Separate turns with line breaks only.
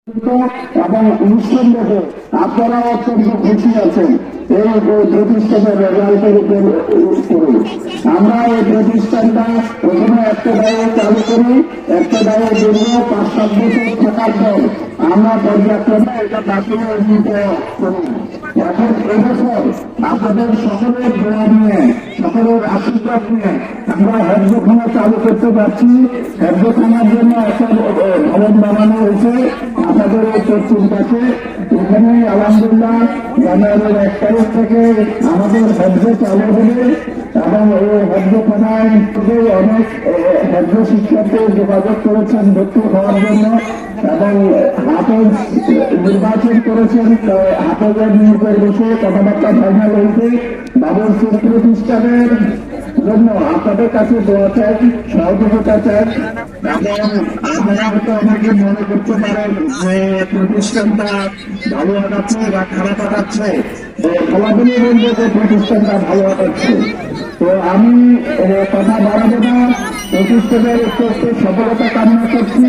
এবং নিঃসন্দেহে আপনারা অত্যন্ত খুশি আছেন এই প্রতিষ্ঠানের রেজাল্টের উপর করে। আমরা এই প্রতিষ্ঠানটা প্রথমে একটা দায়ে চালু করি, একটা দায়ে দীর্ঘ ৫-৭ বছর থাকার পর আমরা পর্যায়ক্রমে এটা বাতিল উন্নীত করি। এখন এবছর আপনাদের সকলের দোয়া নিয়ে, সকলের আশীর্বাদ নিয়ে আমরা হেফজখানা চালু করতে পারছি। হেফজখানার জন্য একটা ভবন বানানো হয়েছে আপনাদের এই পশ্চিম পাশে। এখানে আলহামদুলিল্লাহ জানুয়ারির ১ তারিখ থেকে আমাদের হেফজ চালু হবে এবং এই হেফজখানায় অনেক হেফজ শিক্ষার্থী যোগাযোগ করেছেন ভর্তি হওয়ার জন্য এবং হাফেজ নির্বাচন করেছেন। হাফেজের নিয়োগের বিষয়ে কথাবার্তা ফাইনাল হয়েছে। বাবরসির প্রতিষ্ঠানের জন্য আপনাদের কাছে দোয়া চাই, সহযোগিতা চাই এবং আপনারা হয়তো আমাকে মনে করতে পারেন যে প্রতিষ্ঠানটা ভালো আগাচ্ছে বা খারাপ আগাচ্ছে। ফলাফলই বলবো যে প্রতিষ্ঠানটা ভালো আগাচ্ছে। তো আমি কথা বাড়াবো না, প্রতিষ্ঠানের একটু সফলতা কামনা করছি।